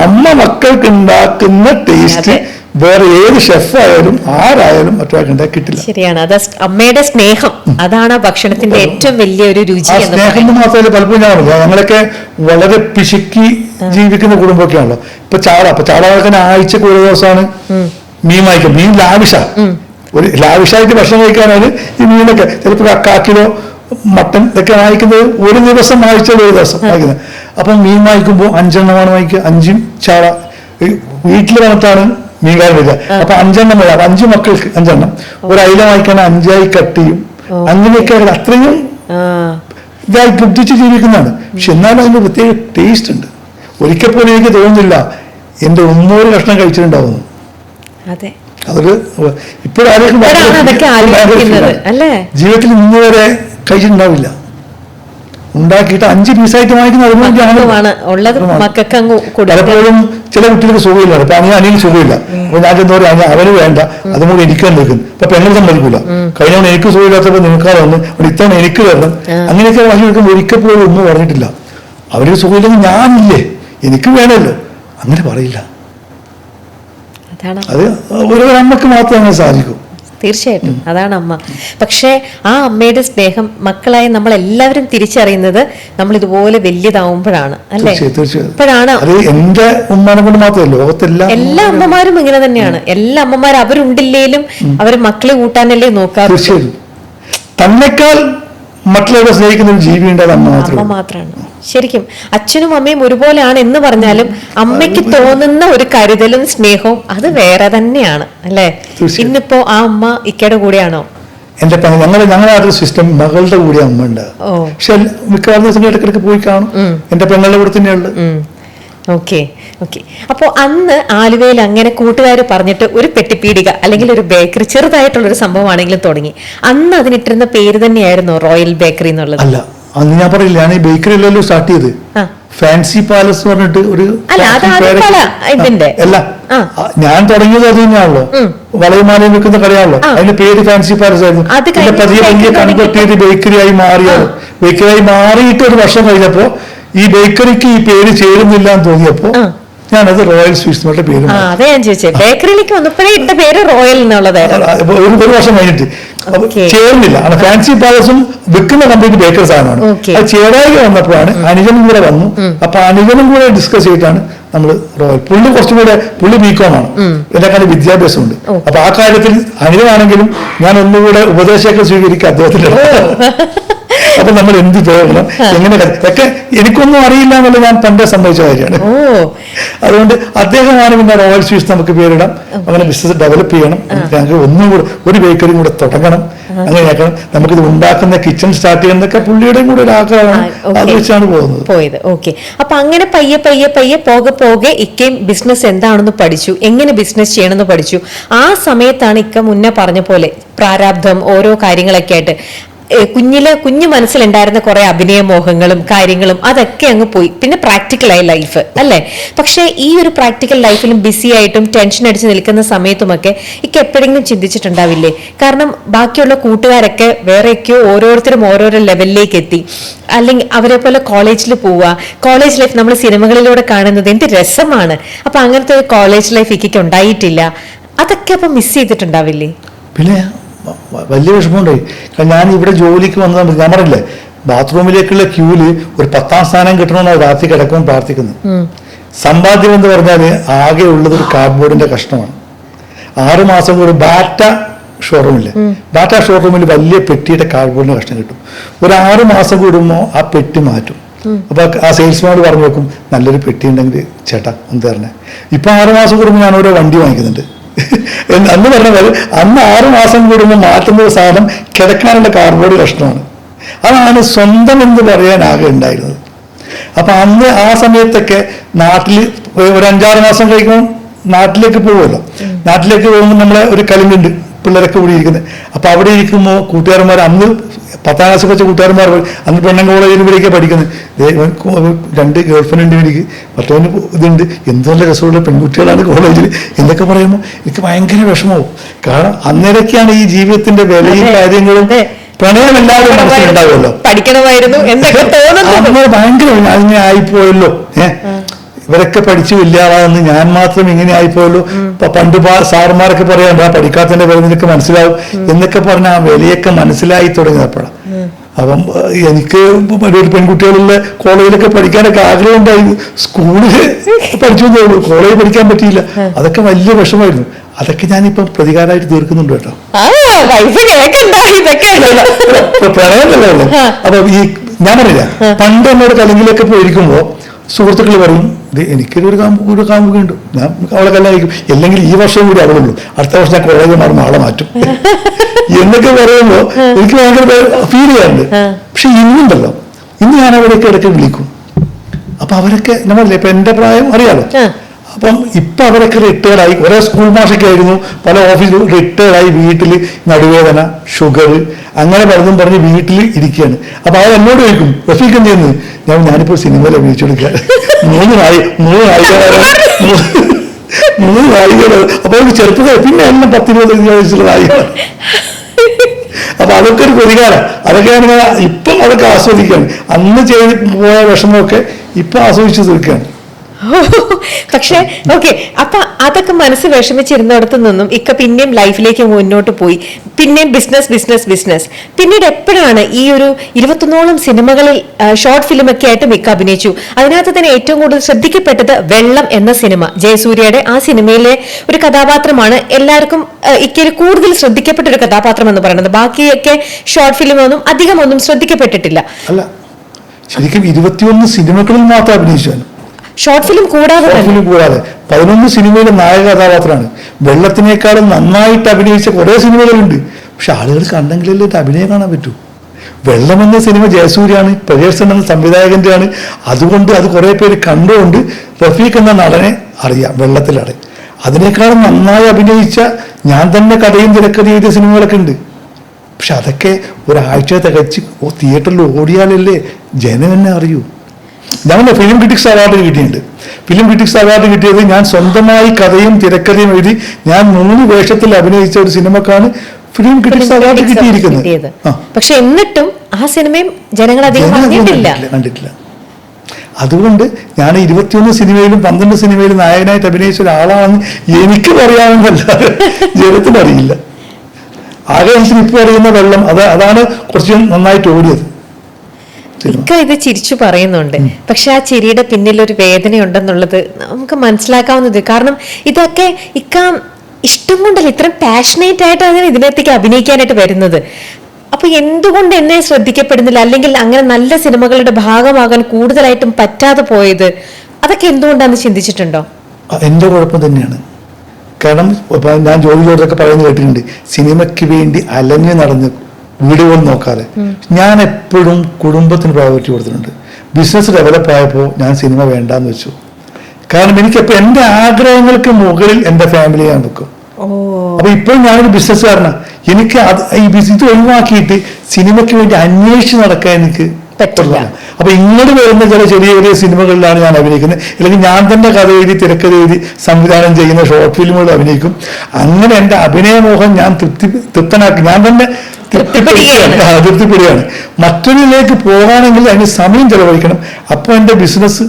അമ്മ മക്കൾക്ക് ഉണ്ടാക്കുന്ന ടേസ്റ്റ് വേറെ ഏത് ഷെഫായാലും ആരായാലും മറ്റൊരാൾക്ക് ഉണ്ടാക്കി കിട്ടില്ല. ശരിയാണ്. അത് അമ്മയുടെ സ്നേഹം, അതാണ് ആ ഭക്ഷണത്തിന്റെ ഏറ്റവും വലിയൊരു രുചി. സ്നേഹം മാത്രമല്ല, പലപ്പോഴും ഞങ്ങളൊക്കെ വളരെ പിശുക്കി ജീവിക്കുന്ന കുടുംബമൊക്കെയാണല്ലോ. ഇപ്പൊ ചാള ആഴ്ചക്ക് ഒരു ദിവസമാണ് മീൻ വാങ്ങിക്കും. മീൻ ലാവിഷായിട്ട് ഭക്ഷണം കഴിക്കാനാണ് ഈ മീനൊക്കെ. ചിലപ്പോൾ 1/4 കിലോ മട്ടൻ ഇതൊക്കെ വാങ്ങിക്കുന്നത് ഒരു ദിവസം, ആഴ്ചയിൽ ഒരു ദിവസം വാങ്ങിക്കുന്നത്. അപ്പം മീൻ വാങ്ങിക്കുമ്പോൾ 5 എണ്ണമാണ് വാങ്ങിക്കുക. 5 ചാള വീട്ടിൽ വന്നിട്ടാണ് മീൻകാരൻ വരിക. അപ്പൊ 5 എണ്ണം വരാം. 5 മക്കൾക്ക് 5 എണ്ണം. ഒരു അയില വാങ്ങിക്കാൻ 5 കട്ട് ചെയ്യും. അങ്ങനെയൊക്കെ അത്രയും ഇതായി ബുദ്ധിച്ച് ജീവിക്കുന്നതാണ്. പക്ഷെ എന്നാലും അതിന് പ്രത്യേക ടേസ്റ്റ് ഉണ്ട്. ഒരിക്കൽ പോലും എനിക്ക് തോന്നുന്നില്ല എന്റെ 100 കഷ്ണം കഴിച്ചിട്ടുണ്ടാവുന്നു. അതൊരു ഇപ്പോഴും ജീവിതത്തിൽ ഇന്ന് വരെ കഴിച്ചിട്ടുണ്ടാവില്ല. ഉണ്ടാക്കിയിട്ട് 5 പീസായിട്ട് വാങ്ങിക്കുന്നത്. പലപ്പോഴും ചില കുട്ടികൾക്ക് സുഖമില്ല. ഇപ്പൊ അനിയന് സുഖമില്ല. അപ്പൊ ഞാൻ ചെന്ന് പറയാം അവന് വേണ്ട, അതും കൂടി എനിക്ക് നിൽക്കുന്നു. ഇപ്പൊ പെങ്ങൾ സമ്മതിക്കില്ല. കഴിഞ്ഞ എനിക്ക് സുഖമില്ലാത്തപ്പോ നിൽക്കാതെ വന്ന് ഇത്തവണ എനിക്ക് തരണം. അങ്ങനെയൊക്കെ വാങ്ങി വെക്കുമ്പോൾ ഒരിക്കൽ പോലും ഒന്നും പറഞ്ഞിട്ടില്ല. അവർക്ക് സുഖമില്ലെങ്കിൽ ഞാനില്ലേ, എനിക്ക് വേണമല്ലോ, അങ്ങനെ പറയില്ല. അത് ഒരു അമ്മക്ക് മാത്രമേ അങ്ങനെ സാധിക്കൂ. തീർച്ചയായിട്ടും അതാണ് അമ്മ. പക്ഷേ ആ അമ്മയുടെ സ്നേഹം മക്കളായി നമ്മൾ എല്ലാവരും തിരിച്ചറിയുന്നത് നമ്മൾ ഇതുപോലെ വലിയതാവുമ്പോഴാണ്, അല്ലേ? ഇപ്പോഴാണ് എന്റെ ഉമ്മാനെ കൊണ്ട് മാത്രമല്ല, ലോകത്തെല്ലാം എല്ലാ അമ്മമാരും ഇങ്ങനെ തന്നെയാണ്. എല്ലാ അമ്മമാരും അവരുണ്ടില്ലേലും അവർ മക്കളെ കൂട്ടാനല്ലേ നോക്കാറ്. തീർച്ചയായും തന്നെക്കാൾ മറ്റുള്ളവരെ സ്നേഹിക്കുന്ന ഒരു ജീവിയുണ്ട്, അത് അമ്മ മാത്രമാണ്. ശരിക്കും അച്ഛനും അമ്മയും ഒരുപോലെയാണ് എന്ന് പറഞ്ഞാലും അമ്മയ്ക്ക് തോന്നുന്ന ഒരു കരുതലും സ്നേഹവും അത് വേറെ തന്നെയാണ്, അല്ലേ? ഇന്നിപ്പോ ആ അമ്മ ഇക്കയുടെ കൂടെയാണോ? ഞങ്ങളുടെ സിസ്റ്റം മകളുടെ കൂടെ അമ്മ ഉണ്ട്. പക്ഷെ മിക്കവാറും ദിവസം ഇടയ്ക്കിടയ്ക്ക് പോയി കാണും. എന്റെ പെങ്ങളുടെ കൂടെ തന്നെയുള്ളത്. ഓക്കെ. അപ്പോ അന്ന് ആലുവയിൽ അങ്ങനെ കൂട്ടുകാർ പറഞ്ഞിട്ട് ഒരു പെട്ടിപ്പീടിക അല്ലെങ്കിൽ ഒരു ബേക്കറി, ചെറുതായിട്ടുള്ളൊരു സംഭവമാണെങ്കിലും തുടങ്ങി. അന്ന് അതിനിട്ടിരുന്ന പേര് തന്നെയായിരുന്നു റോയൽ ബേക്കറി എന്നുള്ളത്? അല്ല, അന്ന് ഞാൻ പറയില്ല, ഞാൻ ഈ ബേക്കറിയിലല്ലോ സ്റ്റാർട്ട് ചെയ്ത്. ഫാൻസി പാലസ് പറഞ്ഞിട്ട് ഒരു അല്ല, ഞാൻ തുടങ്ങിയത് അത് തന്നെയാണല്ലോ. വളയമാലയിൽ വെക്കുന്ന കടയാണല്ലോ. അതിന്റെ പേര് ഫാൻസി പാലസ് ആയിരുന്നു. പിന്നെ പതിയെ പതിയെ കൺവെർട്ട് ചെയ്ത് ബേക്കറിയായി മാറിയത്. ബേക്കറിയായി മാറിയിട്ട് ഒരു വർഷം കഴിഞ്ഞപ്പോ ഈ ബേക്കറിക്ക് ഈ പേര് ചേരുന്നില്ല എന്ന് തോന്നിയപ്പോ ഞാനത് റോയൽ സ്വീറ്റ്സ് എന്നുള്ള പേര്. അതെ ഞാൻ ചോദിച്ചത്, ബേക്കറിയിലേക്ക് വന്നപ്പോഴേ ഇട്ട പേര് റോയൽ എന്നുള്ളതായിരുന്നു. ഒരു വർഷം കഴിഞ്ഞിട്ട് ചേർന്നില്ല. ഫാൻസി പാലസും വിൽക്കുന്ന കമ്പനി ബേക്കറി സാധനമാണ്. അത് ചേരായി വന്നപ്പോഴാണ് അനുജനും കൂടെ വന്നു. അപ്പൊ അനുജനും കൂടെ ഡിസ്കസ് ചെയ്തിട്ടാണ് നമ്മൾ റോയൽ. പുള്ളി ബികോമാണ്, എന്നെക്കാളും വിദ്യാഭ്യാസമുണ്ട്. അപ്പൊ ആ കാര്യത്തിൽ അനുജനാണെങ്കിലും ഞാൻ ഒന്നുകൂടെ ഉപദേശമൊക്കെ സ്വീകരിക്കുക അദ്ദേഹത്തിന്റെ. അപ്പൊ നമ്മൾ എന്ത് ചെയ്യണം, എങ്ങനെ ഒക്കെ എനിക്കൊന്നും അറിയില്ല എന്നുള്ളത് ഞാൻ പണ്ടേ സംഭവിച്ച കാര്യമാണ്. അതുകൊണ്ട് അദ്ദേഹമാണ് പിന്നെ റോയൽ സ്വീറ്റ്സ് നമുക്ക് പേരിടാം. അങ്ങനെ ബിസിനസ് ഡെവലപ്പ് ചെയ്യണം. ഞങ്ങൾക്ക് ഒന്നും കൂടെ ഒരു ബേക്കറിയും കൂടെ തുടങ്ങണം. അങ്ങനെയാക്കണം. നമുക്കിത് ഉണ്ടാക്കുന്ന കിച്ചൺ സ്റ്റാർട്ട് ചെയ്യുന്നതൊക്കെ പുള്ളിയുടെയും കൂടെ ഒരു ആഗ്രഹമാണ്. അത് വെച്ചാണ് പോയത്. ഓക്കെ. അപ്പൊ അങ്ങനെ പയ്യെ പോകെ ഇക്കയും ബിസിനസ് എന്താണെന്ന് പഠിച്ചു, എങ്ങനെ ബിസിനസ് ചെയ്യണമെന്ന് പഠിച്ചു. ആ സമയത്താണ് ഇക്ക മുന്നേ പറഞ്ഞ പോലെ പ്രാരാബ്ധം ഓരോ കാര്യങ്ങളൊക്കെ ആയിട്ട് കുഞ്ഞു മനസ്സിലുണ്ടായിരുന്ന കുറെ അഭിനയമോഹങ്ങളും കാര്യങ്ങളും അതൊക്കെ അങ്ങ് പോയി. പിന്നെ പ്രാക്ടിക്കലായി ലൈഫ്, അല്ലേ? പക്ഷെ ഈ ഒരു പ്രാക്ടിക്കൽ ലൈഫിലും ബിസി ആയിട്ടും ടെൻഷൻ അടിച്ച് നിൽക്കുന്ന സമയത്തുമൊക്കെ ഇക്ക എപ്പോഴെങ്കിലും ചിന്തിച്ചിട്ടുണ്ടാവില്ലേ? കാരണം ബാക്കിയുള്ള കൂട്ടുകാരൊക്കെ വേറെയൊക്കെയോ ഓരോരുത്തരും ഓരോരോ ലെവലിലേക്ക് എത്തി, അല്ലെങ്കിൽ അവരെ പോലെ കോളേജിൽ പോവുക. കോളേജ് ലൈഫ് നമ്മൾ സിനിമകളിലൂടെ കാണുന്നത് എന്ത് രസമാണ്. അപ്പൊ അങ്ങനത്തെ ഒരു കോളേജ് ലൈഫ് ഇക്കയ്ക്ക് ഉണ്ടായിട്ടില്ല. അതൊക്കെ അപ്പൊ മിസ് ചെയ്തിട്ടുണ്ടാവില്ലേ? പിന്നെ വലിയ വിഷമമുണ്ടായി. ഞാൻ ഇവിടെ ജോലിക്ക് വന്നത് ഞാൻ പറഞ്ഞില്ലേ, ബാത്റൂമിലേക്കുള്ള ക്യൂല് ഒരു 10ാം സ്ഥാനം കിട്ടണമെന്നാണ് രാത്രി കിടക്കുമ്പോൾ പ്രാർത്ഥിക്കുന്നത്. സമ്പാദ്യം എന്ന് പറഞ്ഞാൽ ആകെ ഉള്ളത് ഒരു കാർഡ്ബോർഡിന്റെ കഷ്ണമാണ്. 6 മാസം കൂടി ബാറ്റ ഷോറൂമിൽ വലിയ പെട്ടിയുടെ കാർഡ്ബോർഡിന്റെ കഷ്ണം കിട്ടും. ഒരു 6 മാസം കൂടുമ്പോൾ ആ പെട്ടി മാറ്റും. അപ്പൊ ആ സെയിൽസ്മാനോട് പറഞ്ഞു വെക്കും, നല്ലൊരു പെട്ടി ഉണ്ടെങ്കിൽ ചേട്ടാ ഒന്ന് തരണേ. ഇപ്പൊ 6 മാസം കൂടുമ്പോൾ ഞാൻ ഓരോ വണ്ടി വാങ്ങിക്കുന്നുണ്ട്. അന്ന് പറഞ്ഞാൽ അന്ന് 6 മാസം കൂടുമ്പോൾ മാറ്റുന്ന സാധനം കിടക്കാനുള്ള കാർഡ്ബോർഡ് കഷ്ണമാണ്. അതാണ് സ്വന്തം എന്ന് പറയാൻ ആകെ ഉണ്ടായിരുന്നത്. അപ്പൊ അന്ന് ആ സമയത്തൊക്കെ നാട്ടിൽ ഒരു 5-6 മാസം കഴിക്കുമ്പോൾ നാട്ടിലേക്ക് പോകുമല്ലോ. നാട്ടിലേക്ക് പോകുമ്പോൾ നമ്മളെ ഒരു കലിങ്ങുണ്ട്, പിള്ളേരൊക്കെ കൂടി ഇരിക്കുന്നത്. അപ്പൊ അവിടെ ഇരിക്കുമ്പോൾ കൂട്ടുകാരന്മാർ, അന്ന് 10ാം ക്ലാസ് വെച്ച കൂട്ടുകാരന്മാർ, അന്ന് പെണ്ണൻ കോളേജിൽ ഇവിടേക്ക് പഠിക്കുന്നത്, 2 ഗേൾഫ്രണ്ട് എനിക്ക്, മറ്റവന് ഇതുണ്ട്, എന്തുള്ള രസമുള്ള പെൺകുട്ടികളാണ് കോളേജിൽ എന്നൊക്കെ പറയുമ്പോൾ എനിക്ക് ഭയങ്കര വിഷമവും. കാരണം അന്നേരൊക്കെയാണ് ഈ ജീവിതത്തിന്റെ വിലയും കാര്യങ്ങളും പ്രണയം എല്ലാവരും മനസ്സിലുണ്ടാവുമല്ലോ. പഠിക്കണമായിരുന്നു എന്നൊക്കെ തോന്നുന്നു. ഭയങ്കര അതിനെ ആയിപ്പോയല്ലോ. ഇവരൊക്കെ പഠിച്ചു വലിയാളാന്ന് ഞാൻ മാത്രം ഇങ്ങനെ ആയിപ്പോയല്ലോ. പണ്ട് സാറുമാരൊക്കെ പറയാണ്ട് ആ പഠിക്കാത്തതിന്റെ വില നിനക്ക് മനസ്സിലാവും എന്നൊക്കെ പറഞ്ഞ ആ വിലയൊക്കെ മനസ്സിലായി തുടങ്ങിയപ്പോഴാണ്. അപ്പം എനിക്ക് ഒരു പെൺകുട്ടികളുള്ള കോളേജിലൊക്കെ പഠിക്കാനൊക്കെ ആഗ്രഹം ഉണ്ടായി. സ്കൂളിൽ പഠിച്ചു ഉള്ളൂ, കോളേജിൽ പഠിക്കാൻ പറ്റിയില്ല. അതൊക്കെ വലിയ വിഷമായിരുന്നു. അതൊക്കെ ഞാനിപ്പം പ്രതികാരമായിട്ട് തീർക്കുന്നുണ്ട് കേട്ടോ. പ്രണയമല്ലോ. അപ്പൊ ഈ ഞാൻ പറയില്ല, പണ്ട് എന്നോട് കലങ്കിലൊക്കെ പോയിരിക്കുമ്പോ സുഹൃത്തുക്കൾ പറയും എനിക്കൊരു കാമുകയുണ്ട്, ഞാൻ അവളെ കല്യാണം കഴിക്കും, അല്ലെങ്കിൽ ഈ വർഷം കൂടി അവളുള്ളൂ, അടുത്ത വർഷം ഞാൻ കോളേജിൽ മാറുമ്പോൾ ആളെ മാറ്റും എന്നൊക്കെ പറയുമ്പോ എനിക്ക് ഭയങ്കര ഫീൽ ചെയ്യാറുണ്ട്. പക്ഷെ ഇന്നുണ്ടല്ലോ, ഇന്ന് ഞാൻ അവരൊക്കെ ഇടയ്ക്ക് വിളിക്കും. അപ്പൊ അവരൊക്കെ നമ്മളല്ലേ, ഇപ്പൊ എന്റെ പ്രായം അറിയാലോ. അപ്പം ഇപ്പൊ അവരൊക്കെ റിട്ടയർഡായി. ഒരേ സ്കൂൾ മാഷൊക്കെ ആയിരുന്നു, പല ഓഫീസിലും റിട്ടയർഡായി. വീട്ടിൽ നടുവേദന, ഷുഗർ, അങ്ങനെ പലതും പറഞ്ഞ് വീട്ടിൽ ഇരിക്കുകയാണ്. അപ്പൊ അവർ എന്നോട് ചോദിക്കും റഫീഖ് എന്ത് ചെയ്യുന്നു? ഞാനിപ്പോ സിനിമയിൽ അഭിനയിച്ചു കൊടുക്കുക. മൂന്ന് നായികകൾ. അപ്പൊ അവർക്ക് ചെറുപ്പത്തിൽ പിന്നെ എല്ലാം 10-25 വയസ്സുള്ള നായിക. അപ്പൊ അതൊക്കെ ഒരു പ്രതികാരം. അതൊക്കെയാണ് ഇപ്പം അതൊക്കെ ആസ്വദിക്കുകയാണ്. അന്ന് ചെയ്ത് പോയ വിഷമമൊക്കെ ഇപ്പൊ ആസ്വദിച്ചു തീർക്കുകയാണ്. പക്ഷെ ഓക്കെ, അപ്പൊ അതൊക്കെ മനസ്സ് വിഷമിച്ചിരുന്നിടത്തു നിന്നും ഇക്ക പിന്നെയും ലൈഫിലേക്ക് മുന്നോട്ട് പോയി, പിന്നെയും ബിസിനസ്. പിന്നീട് എപ്പോഴാണ് ഈ ഒരു 21ഓളം സിനിമകളിൽ ഷോർട്ട് ഫിലിം ഒക്കെ ആയിട്ട് മിക്ക അഭിനയിച്ചു. അതിനകത്ത് തന്നെ ഏറ്റവും കൂടുതൽ ശ്രദ്ധിക്കപ്പെട്ടത് വെള്ളം എന്ന സിനിമ, ജയസൂര്യയുടെ ആ സിനിമയിലെ ഒരു കഥാപാത്രമാണ് എല്ലാവർക്കും ഇക്കയിൽ കൂടുതൽ ശ്രദ്ധിക്കപ്പെട്ട ഒരു കഥാപാത്രം എന്ന് പറയുന്നത്. ബാക്കിയൊക്കെ ഷോർട്ട് ഫിലിം അധികം ഒന്നും ശ്രദ്ധിക്കപ്പെട്ടിട്ടില്ല. അല്ല, ശരിക്കും 21 സിനിമകളിൽ മാത്രം അഭിനയിച്ചു. ഷോർട്ട് ഫിലിം കൂടാതെ 11 സിനിമയിലെ നായക കഥാപാത്രമാണ്. വെള്ളത്തിനേക്കാളും നന്നായിട്ട് അഭിനയിച്ച കുറെ സിനിമകളുണ്ട്. പക്ഷെ ആളുകൾ കണ്ടെങ്കിലല്ലേ ഇത് അഭിനയം കാണാൻ പറ്റൂ. വെള്ളം എന്ന സിനിമ ജയസൂര്യാണ്, പ്രജേഷ് എന്ന സംവിധായകന്റെ ആണ്. അതുകൊണ്ട് അത് കുറെ പേര് കണ്ടുകൊണ്ട് റഫീഖ് എന്ന നടനെ അറിയാം വെള്ളത്തിലാണ്. അതിനേക്കാളും നന്നായി അഭിനയിച്ച, ഞാൻ തന്നെ കഥയും തിരക്കഥയും ചെയ്ത സിനിമകളൊക്കെ ഉണ്ട്. പക്ഷെ അതൊക്കെ ഒരാഴ്ച തികച്ച് തിയേറ്ററിൽ ഓടിയാലല്ലേ ജനം എന്നെ അറിയൂ. ഞങ്ങളുടെ ഫിലിം ക്രിറ്റിക്സ് അവാർഡ് കിട്ടിയിട്ടുണ്ട്. ഫിലിം ക്രിറ്റിക്സ് അവാർഡ് കിട്ടിയത് ഞാൻ സ്വന്തമായി കഥയും തിരക്കഥയും എഴുതി ഞാൻ 3 വേഷത്തിൽ അഭിനയിച്ച ഒരു സിനിമക്കാണ് ഫിലിം ക്രിറ്റിക്സ് അവാർഡ് കിട്ടിയിരിക്കുന്നത്. പക്ഷെ എന്നിട്ടും ആ സിനിമയും ജനങ്ങൾ കണ്ടിട്ടില്ല. അതുകൊണ്ട് ഞാൻ 21 സിനിമയിലും 12 സിനിമയിലും നായകനായിട്ട് അഭിനയിച്ച ഒരാളാണെന്ന് എനിക്ക് പറയാമെന്നല്ലാതെ ജനത്തിനറിയില്ല. ആകെ ഇപ്പൊ അറിയുന്ന വെള്ളം, അതാണ് കുറച്ച് നന്നായിട്ട് ഓടിയത്. ഇക്ക ഇത് ചിരിച്ചു പറയുന്നുണ്ട്, പക്ഷെ ആ ചിരിയുടെ പിന്നിൽ ഒരു വേദനയുണ്ടെന്നുള്ളത് നമുക്ക് മനസ്സിലാക്കാവുന്നത്. കാരണം ഇതൊക്കെ ഇക്ക ഇഷ്ടം കൊണ്ടല്ല, ഇത്രയും പാഷനേറ്റ് ആയിട്ടാണ് ഇതിനകത്തേക്ക് അഭിനയിക്കാനായിട്ട് വരുന്നത്. അപ്പൊ എന്തുകൊണ്ട് എന്നെ ശ്രദ്ധിക്കപ്പെടുന്നില്ല, അല്ലെങ്കിൽ അങ്ങനെ നല്ല സിനിമകളുടെ ഭാഗമാകാൻ കൂടുതലായിട്ടും പറ്റാതെ പോയത്, അതൊക്കെ എന്തുകൊണ്ടാന്ന് ചിന്തിച്ചിട്ടുണ്ടോ? എന്റെ കുഴപ്പം തന്നെയാണ്. കാരണം ഞാൻ ജോലിയോടൊക്കെ പറയുന്നത് കേട്ടിട്ടുണ്ട്, സിനിമയ്ക്ക് വേണ്ടി അലഞ്ഞു നടന്ന് വീടുകൾ നോക്കാതെ. ഞാൻ എപ്പോഴും കുടുംബത്തിന് പ്രയോറിറ്റി കൊടുത്തിട്ടുണ്ട്. ബിസിനസ് ഡെവലപ്പ് ആയപ്പോൾ ഞാൻ സിനിമ വേണ്ടാന്ന് വെച്ചു. കാരണം എനിക്കിപ്പോൾ എൻ്റെ ആഗ്രഹങ്ങൾക്ക് മുകളിൽ എൻ്റെ ഫാമിലി ഞാൻ വെക്കും. അപ്പൊ ഇപ്പോഴും ഞാനൊരു ബിസിനസ്സുകാരനാണ്. എനിക്ക് ഇത് ഒഴിവാക്കിയിട്ട് സിനിമയ്ക്ക് വേണ്ടി അന്വേഷിച്ച് നടക്കാൻ എനിക്ക് പറ്റില്ല. അപ്പൊ ഇങ്ങോട്ട് വരുന്ന ചില ചെറിയ ചെറിയ സിനിമകളിലാണ് ഞാൻ അഭിനയിക്കുന്നത്. അല്ലെങ്കിൽ ഞാൻ തന്നെ കഥ എഴുതി തിരക്കഥ എഴുതി സംവിധാനം ചെയ്യുന്ന ഷോർട്ട് ഫിലിമുകൾ അഭിനയിക്കും. അങ്ങനെ എൻ്റെ അഭിനയമോഹം ഞാൻ തൃപ്തനാക്കി, ഞാൻ തന്നെ തൃപ്തിപ്പെടുകയാണ്. മറ്റൊരിലേക്ക് പോകാനെങ്കിൽ അതിന് സമയം ചെലവഴിക്കണം. അപ്പോൾ എൻ്റെ ബിസിനസ്